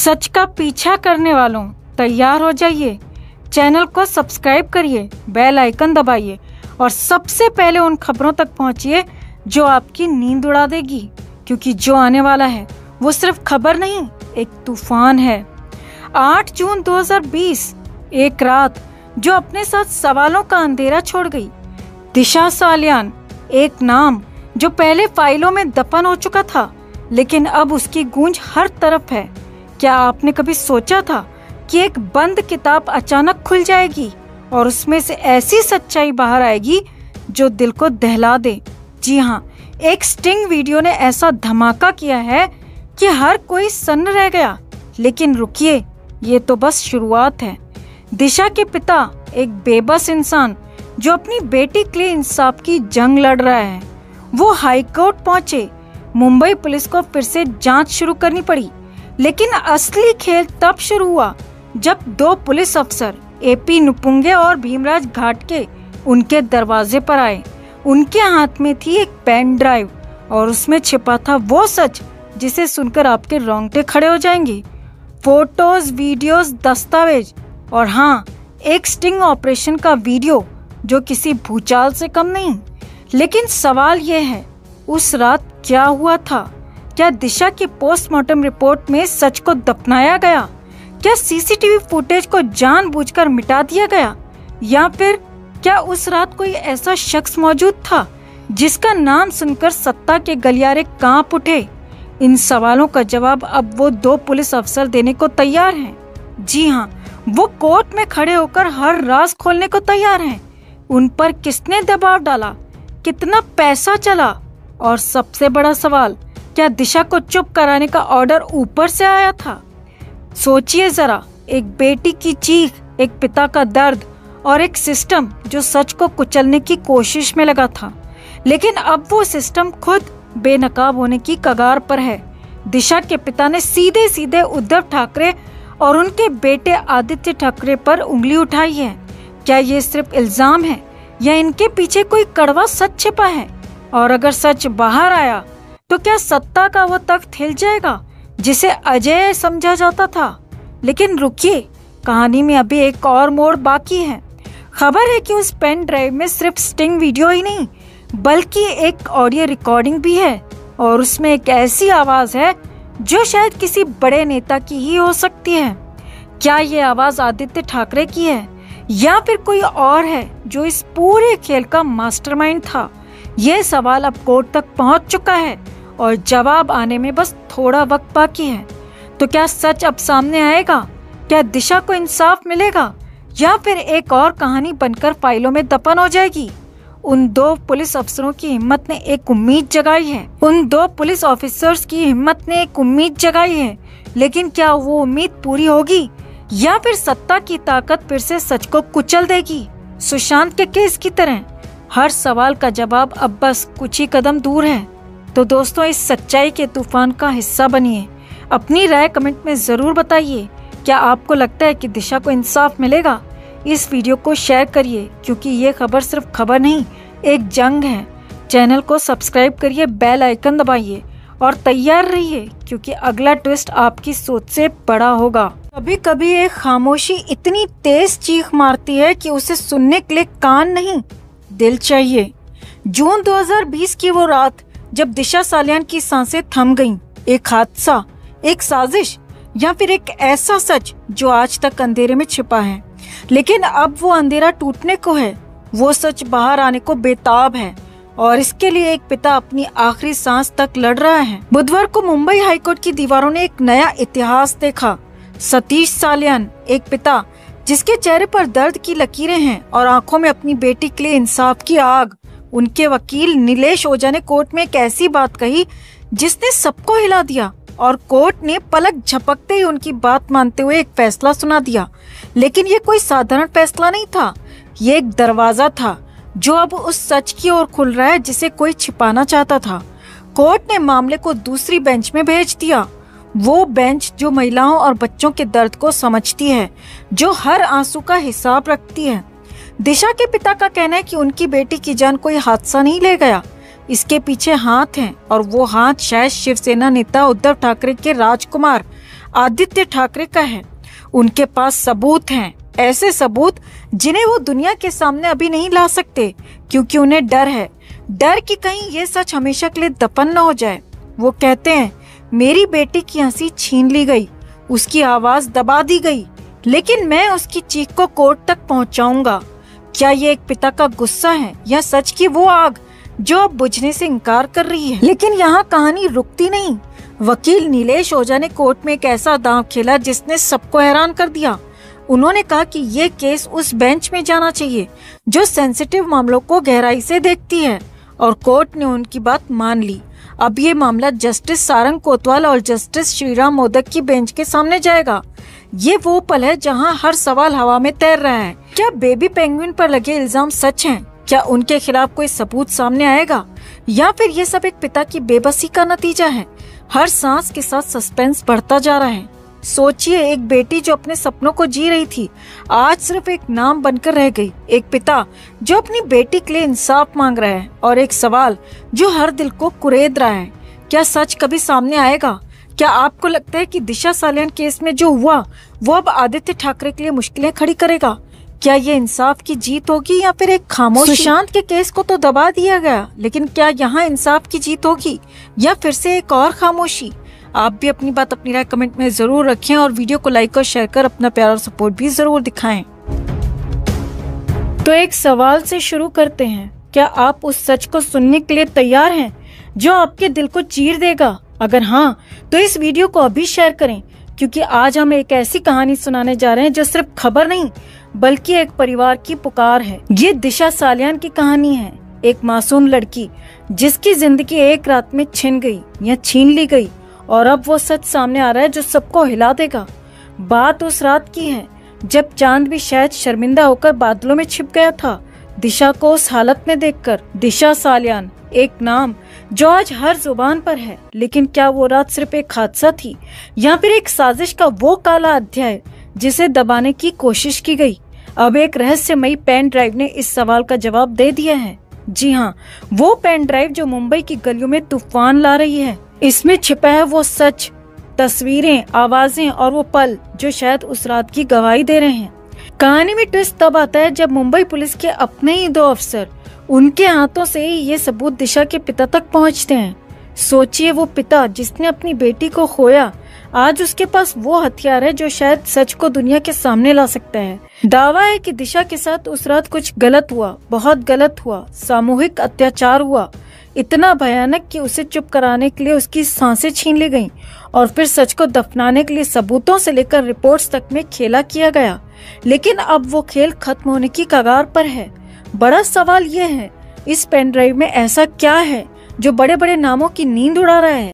सच का पीछा करने वालों तैयार हो जाइए। चैनल को सब्सक्राइब करिए, बेल आइकन दबाइए और सबसे पहले उन खबरों तक पहुंचिए जो आपकी नींद उड़ा देगी, क्योंकि जो आने वाला है वो सिर्फ खबर नहीं, एक तूफान है। 8 जून 2020, एक रात जो अपने साथ सवालों का अंधेरा छोड़ गई। दिशा सालियान, एक नाम जो पहले फाइलों में दफन हो चुका था, लेकिन अब उसकी गूंज हर तरफ है। क्या आपने कभी सोचा था कि एक बंद किताब अचानक खुल जाएगी और उसमें से ऐसी सच्चाई बाहर आएगी जो दिल को दहला दे? जी हाँ, एक स्टिंग वीडियो ने ऐसा धमाका किया है कि हर कोई सन्न रह गया। लेकिन रुकिए, ये तो बस शुरुआत है। दिशा के पिता, एक बेबस इंसान जो अपनी बेटी के लिए इंसाफ की जंग लड़ रहा है, वो हाई कोर्ट पहुंचे। मुंबई पुलिस को फिर से जांच शुरू करनी पड़ी, लेकिन असली खेल तब शुरू हुआ जब 2 पुलिस अफसर एपी नुपुंगे और भीमराज घाटके उनके दरवाजे पर आए। उनके हाथ में थी एक पेन ड्राइव और उसमें छिपा था वो सच जिसे सुनकर आपके रोंगटे खड़े हो जाएंगे। फोटोज, वीडियोस, दस्तावेज और हाँ, एक स्टिंग ऑपरेशन का वीडियो जो किसी भूचाल से कम नहीं। लेकिन सवाल ये है, उस रात क्या हुआ था? क्या दिशा की पोस्टमार्टम रिपोर्ट में सच को दफनाया गया? क्या सीसीटीवी फुटेज को जानबूझकर मिटा दिया गया? या फिर क्या उस रात कोई ऐसा शख्स मौजूद था जिसका नाम सुनकर सत्ता के गलियारे कांप उठे? इन सवालों का जवाब अब वो 2 पुलिस अफसर देने को तैयार हैं। जी हाँ, वो कोर्ट में खड़े होकर हर राज खोलने को तैयार हैं। उन पर किसने दबाव डाला, कितना पैसा चला और सबसे बड़ा सवाल, क्या दिशा को चुप कराने का ऑर्डर ऊपर से आया था? सोचिए जरा, एक बेटी की चीख, एक पिता का दर्द और एक सिस्टम जो सच को कुचलने की कोशिश में लगा था। लेकिन अब वो सिस्टम खुद बेनकाब होने की कगार पर है। दिशा के पिता ने सीधे सीधे उद्धव ठाकरे और उनके बेटे आदित्य ठाकरे पर उंगली उठाई है। क्या ये सिर्फ इल्जाम है या इनके पीछे कोई कड़वा सच छिपा है? और अगर सच बाहर आया तो क्या सत्ता का वो तख्त हिल जाएगा जिसे अजय समझा जाता था? लेकिन रुकिए, कहानी में अभी एक और मोड़ बाकी है। खबर है कि उस पेन ड्राइव में सिर्फ स्टिंग वीडियो ही नहीं, बल्कि एक ऑडियो रिकॉर्डिंग भी है और उसमें एक ऐसी आवाज है जो शायद किसी बड़े नेता की ही हो सकती है। क्या ये आवाज आदित्य ठाकरे की है या फिर कोई और है जो इस पूरे खेल का मास्टरमाइंड था? ये सवाल अब कोर्ट तक पहुंच चुका है और जवाब आने में बस थोड़ा वक्त बाकी है। तो क्या सच अब सामने आएगा? क्या दिशा को इंसाफ मिलेगा या फिर एक और कहानी बनकर फाइलों में दफन हो जाएगी? उन 2 पुलिस अफसरों की हिम्मत ने एक उम्मीद जगाई है। उन 2 पुलिस ऑफिसर्स की हिम्मत ने एक उम्मीद जगाई है। लेकिन क्या वो उम्मीद पूरी होगी या फिर सत्ता की ताकत फिर से सच को कुचल देगी? सुशांत के केस की तरह हर सवाल का जवाब अब बस कुछ ही कदम दूर है। तो दोस्तों, इस सच्चाई के तूफान का हिस्सा बनिए। अपनी राय कमेंट में जरूर बताइए। क्या आपको लगता है कि दिशा को इंसाफ मिलेगा? इस वीडियो को शेयर करिए, क्योंकि ये खबर सिर्फ खबर नहीं, एक जंग है। चैनल को सब्सक्राइब करिए, बेल आइकन दबाइए और तैयार रहिए, क्योंकि अगला ट्विस्ट आपकी सोच से बड़ा होगा। कभी कभी एक खामोशी इतनी तेज चीख मारती है कि उसे सुनने के लिए कान नहीं, दिल चाहिए। जून 2020 की वो रात जब दिशा सालियान की सांसें थम गईं। एक हादसा, एक साजिश या फिर एक ऐसा सच जो आज तक अंधेरे में छिपा है, लेकिन अब वो अंधेरा टूटने को है। वो सच बाहर आने को बेताब है और इसके लिए एक पिता अपनी आखिरी सांस तक लड़ रहा है। बुधवार को मुंबई हाईकोर्ट की दीवारों ने एक नया इतिहास देखा। सतीश सालियान, एक पिता जिसके चेहरे पर दर्द की लकीरें हैं और आंखों में अपनी बेटी के लिए इंसाफ की आग। उनके वकील नीलेश ओझा ने कोर्ट में एक ऐसी बात कही जिसने सबको हिला दिया और कोर्ट ने पलक झपकते ही उनकी बात मानते हुए एक फैसला सुना दिया। लेकिन ये कोई साधारण फैसला नहीं था, ये एक दरवाजा था जो अब उस सच की ओर खुल रहा है जिसे कोई छिपाना चाहता था। कोर्ट ने मामले को दूसरी बेंच में भेज दिया, वो बेंच जो महिलाओं और बच्चों के दर्द को समझती है, जो हर आंसू का हिसाब रखती है। दिशा के पिता का कहना है कि उनकी बेटी की जान कोई हादसा नहीं ले गया, इसके पीछे हाथ हैं और वो हाथ शायद शिवसेना नेता उद्धव ठाकरे के राजकुमार आदित्य ठाकरे का है। उनके पास सबूत हैं, ऐसे सबूत जिन्हें वो दुनिया के सामने अभी नहीं ला सकते, क्योंकि उन्हें डर है, डर कि कहीं ये सच हमेशा के लिए दफन न हो जाए। वो कहते हैं मेरी बेटी की हंसी छीन ली गई, उसकी आवाज दबा दी गई, लेकिन मैं उसकी चीख को कोर्ट तक पहुंचाऊंगा। क्या ये एक पिता का गुस्सा है या सच की वो आग जो अब बुझने से इनकार कर रही है? लेकिन यहाँ कहानी रुकती नहीं। वकील नीलेश ओझा ने कोर्ट में एक ऐसा दांव खेला जिसने सबको हैरान कर दिया। उन्होंने कहा कि ये केस उस बेंच में जाना चाहिए जो सेंसिटिव मामलों को गहराई से देखती है, और कोर्ट ने उनकी बात मान ली। अब ये मामला जस्टिस सारंग कोतवाल और जस्टिस श्रीराम मोदक की बेंच के सामने जाएगा। ये वो पल है जहां हर सवाल हवा में तैर रहा है। क्या बेबी पेंगुइन पर लगे इल्जाम सच हैं? क्या उनके खिलाफ कोई सबूत सामने आएगा, या फिर ये सब एक पिता की बेबसी का नतीजा है? हर सांस के साथ सस्पेंस बढ़ता जा रहा है। सोचिए, एक बेटी जो अपने सपनों को जी रही थी आज सिर्फ एक नाम बनकर रह गई। एक पिता जो अपनी बेटी के लिए इंसाफ मांग रहा है, और एक सवाल जो हर दिल को कुरेद रहा है, क्या सच कभी सामने आएगा? क्या आपको लगता है कि दिशा सालियान केस में जो हुआ वो अब आदित्य ठाकरे के लिए मुश्किलें खड़ी करेगा? क्या ये इंसाफ की जीत होगी या फिर एक खामोशी? सुशांत के केस को तो दबा दिया गया, लेकिन क्या यहाँ इंसाफ की जीत होगी या फिर से एक और खामोशी? आप भी अपनी बात, अपनी राय कमेंट में जरूर रखें, और वीडियो को लाइक और शेयर कर अपना प्यार और सपोर्ट भी जरूर दिखाएं। तो एक सवाल से शुरू करते हैं, क्या आप उस सच को सुनने के लिए तैयार हैं जो आपके दिल को चीर देगा? अगर हाँ, तो इस वीडियो को अभी शेयर करें, क्योंकि आज हम एक ऐसी कहानी सुनाने जा रहे हैं जो सिर्फ खबर नहीं बल्कि एक परिवार की पुकार है। ये दिशा सालियान की कहानी है, एक मासूम लड़की जिसकी जिंदगी एक रात में छिन गई या छीन ली गई, और अब वो सच सामने आ रहा है जो सबको हिला देगा। बात उस रात की है जब चांद भी शायद शर्मिंदा होकर बादलों में छिप गया था दिशा को उस हालत में देखकर। दिशा सालियान, एक नाम जो आज हर जुबान पर है, लेकिन क्या वो रात सिर्फ एक हादसा थी या फिर एक साजिश का वो काला अध्याय जिसे दबाने की कोशिश की गई? अब एक रहस्यमयी पेन ड्राइव ने इस सवाल का जवाब दे दिया है। जी हाँ, वो पेन ड्राइव जो मुंबई की गलियों में तूफान ला रही है। इसमें छिपा है वो सच, तस्वीरें, आवाजें और वो पल जो शायद उस रात की गवाही दे रहे हैं। कहानी में ट्विस्ट तब आता है जब मुंबई पुलिस के अपने ही 2 अफसर, उनके हाथों से ही ये सबूत दिशा के पिता तक पहुंचते हैं। सोचिए, वो पिता जिसने अपनी बेटी को खोया, आज उसके पास वो हथियार है जो शायद सच को दुनिया के सामने ला सकता है। दावा है कि दिशा के साथ उस रात कुछ गलत हुआ, बहुत गलत हुआ, सामूहिक अत्याचार हुआ, इतना भयानक कि उसे चुप कराने के लिए उसकी सांसें छीन ली गईं, और फिर सच को दफनाने के लिए सबूतों से लेकर रिपोर्ट्स तक में खेला किया गया। लेकिन अब वो खेल खत्म होने की कगार पर है। बड़ा सवाल ये है, इस पेन ड्राइव में ऐसा क्या है जो बड़े बड़े नामों की नींद उड़ा रहा है?